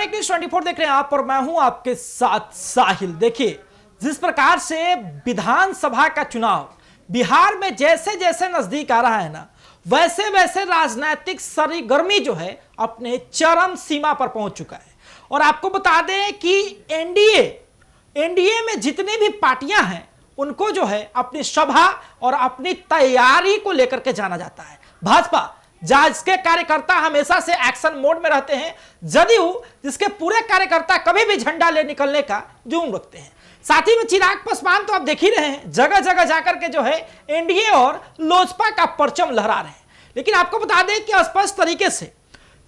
Connect news 24 देख रहे हैं आप और मैं हूं आपके साथ साहिल। देखिए, जिस प्रकार से विधानसभा का चुनाव बिहार में जैसे जैसे नजदीक आ रहा है ना, वैसे वैसे राजनीतिक सरगर्मी जो है अपने चरम सीमा पर पहुंच चुका है। और आपको बता दें कि एनडीए में जितनी भी पार्टियां हैं उनको जो है अपनी सभा और अपनी तैयारी को लेकर के जाना जाता है। भाजपा जिसके कार्यकर्ता हमेशा से एक्शन मोड में रहते हैं, जदयू जिसके पूरे कार्यकर्ता कभी भी झंडा ले निकलने का जुनून रखते हैं। साथ ही में चिराग पासवान तो आप देख ही रहे हैं, जगह जगह जाकर के जो है एनडीए और लोजपा का परचम लहरा रहे हैं। लेकिन आपको बता दें कि स्पष्ट तरीके से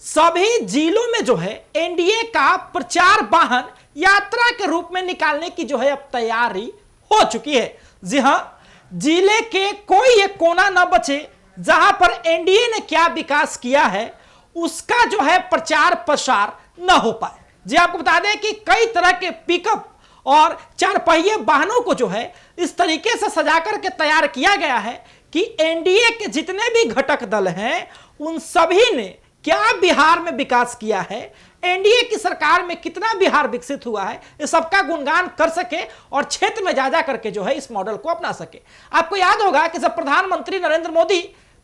सभी जिलों में जो है एनडीए का प्रचार वाहन यात्रा के रूप में निकालने की जो है अब तैयारी हो चुकी है। जी हां, जिले के कोई एक कोना न बचे जहां पर एनडीए ने क्या विकास किया है उसका जो है प्रचार प्रसार न हो पाए। जी आपको बता दें कि कई तरह के पिकअप और चार पहिए वाहनों को जो है इस तरीके से सजा करके तैयार किया गया है कि एनडीए के जितने भी घटक दल हैं उन सभी ने क्या बिहार में विकास किया है, एनडीए की सरकार में कितना बिहार विकसित हुआ है, इस सबका गुणगान कर सके और क्षेत्र में जा करके जो है इस मॉडल को अपना सके। आपको याद होगा कि जब प्रधानमंत्री नरेंद्र मोदी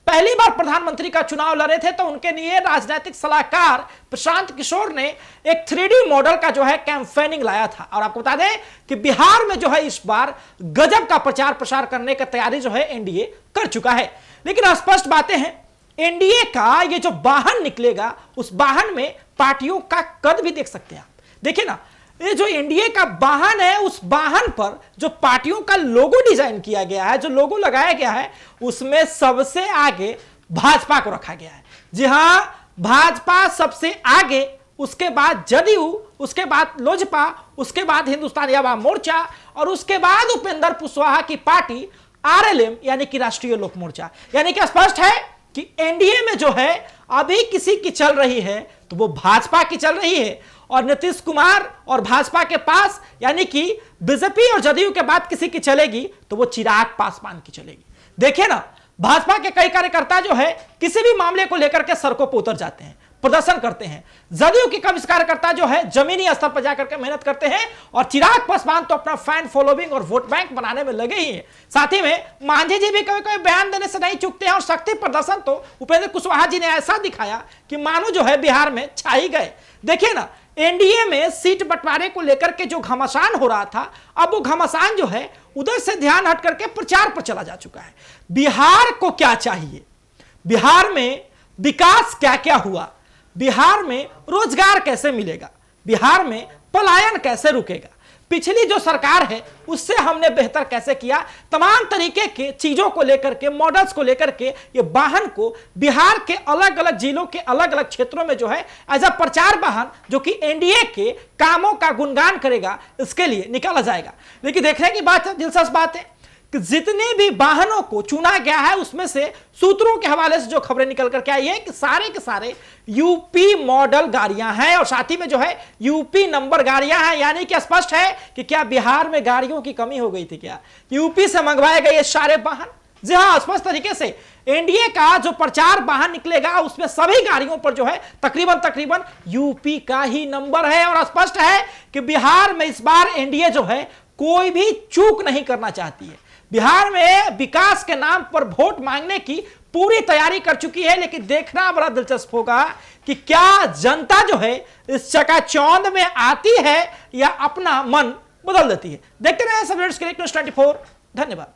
पहली बार प्रधानमंत्री का चुनाव लड़े थे तो उनके लिए राजनीतिक सलाहकार प्रशांत किशोर ने एक 3D मॉडल का जो है कैंपेनिंग लाया था। और आपको बता दें कि बिहार में जो है इस बार गजब का प्रचार प्रसार करने की तैयारी जो है एनडीए कर चुका है। लेकिन स्पष्ट बातें हैं, एनडीए का ये जो वाहन निकलेगा उस वाहन में पार्टियों का कद भी देख सकते हैं आप। देखिए ना, ये जो एनडीए का वाहन है उस वाहन पर जो पार्टियों का लोगो डिजाइन किया गया है, जो लोगो लगाया गया है, उसमें सबसे आगे भाजपा को रखा गया है। जी हां, भाजपा सबसे आगे, उसके बाद जदयू, उसके बाद लोजपा, उसके बाद हिंदुस्तानी अवाम मोर्चा और उसके बाद उपेंद्र कुशवाहा की पार्टी आरएलएम यानी कि राष्ट्रीय लोक मोर्चा। यानी कि स्पष्ट है कि एनडीए में जो है अभी किसी की चल रही है तो वो भाजपा की चल रही है। और नीतीश कुमार और भाजपा के पास यानी कि बीजेपी और जदयू के बाद किसी की चलेगी तो वो चिराग पासवान की चलेगी। देखिए ना, भाजपा के कई कार्यकर्ता जो है किसी भी मामले को लेकर के सड़कों पर उतर जाते हैं, प्रदर्शन करते हैं। जदयू के कई कार्यकर्ता जो है जमीनी स्तर पर जाकर के मेहनत करते हैं और चिराग पासवान तो अपना फैन फॉलोइंग और वोट बैंक बनाने में लगे ही हैं। साथ ही में मांझी जी भी कभी कभी बयान देने से नहीं चूकते हैं और शक्ति प्रदर्शन तो उपेंद्र कुशवाहा जी ने ऐसा दिखाया कि मानो जो है बिहार में छा ही गए। देखिए ना, एनडीए में सीट बंटवारे को लेकर के जो घमासान हो रहा था, अब वो घमासान जो है उधर से ध्यान हट करके प्रचार पर चला जा चुका है। बिहार को क्या चाहिए, बिहार में विकास क्या क्या हुआ, बिहार में रोजगार कैसे मिलेगा, बिहार में पलायन कैसे रुकेगा, पिछली जो सरकार है उससे हमने बेहतर कैसे किया, तमाम तरीके के चीजों को लेकर के, मॉडल्स को लेकर के ये वाहन को बिहार के अलग अलग जिलों के अलग अलग क्षेत्रों में जो है एज अ प्रचार वाहन जो कि एनडीए के कामों का गुणगान करेगा, इसके लिए निकाला जाएगा। लेकिन देखने की बात है, दिलचस्प बात है कि जितने भी वाहनों को चुना गया है उसमें से सूत्रों के हवाले से जो खबरें निकल करके आई है कि सारे के सारे यूपी मॉडल गाड़ियां हैं और साथ ही में जो है यूपी नंबर गाड़ियां हैं। यानी कि स्पष्ट है कि क्या बिहार में गाड़ियों की कमी हो गई थी, क्या यूपी से मंगवाए गए ये सारे वाहन। जी हां, स्पष्ट तरीके से एनडीए का जो प्रचार वाहन निकलेगा उसमें सभी गाड़ियों पर जो है तकरीबन यूपी का ही नंबर है। और स्पष्ट है कि बिहार में इस बार एनडीए जो है कोई भी चूक नहीं करना चाहती है। बिहार में विकास के नाम पर वोट मांगने की पूरी तैयारी कर चुकी है। लेकिन देखना बड़ा दिलचस्प होगा कि क्या जनता जो है इस चकाचौंध में आती है या अपना मन बदल देती है। देखते रहे सब न्यूज़ 24। धन्यवाद।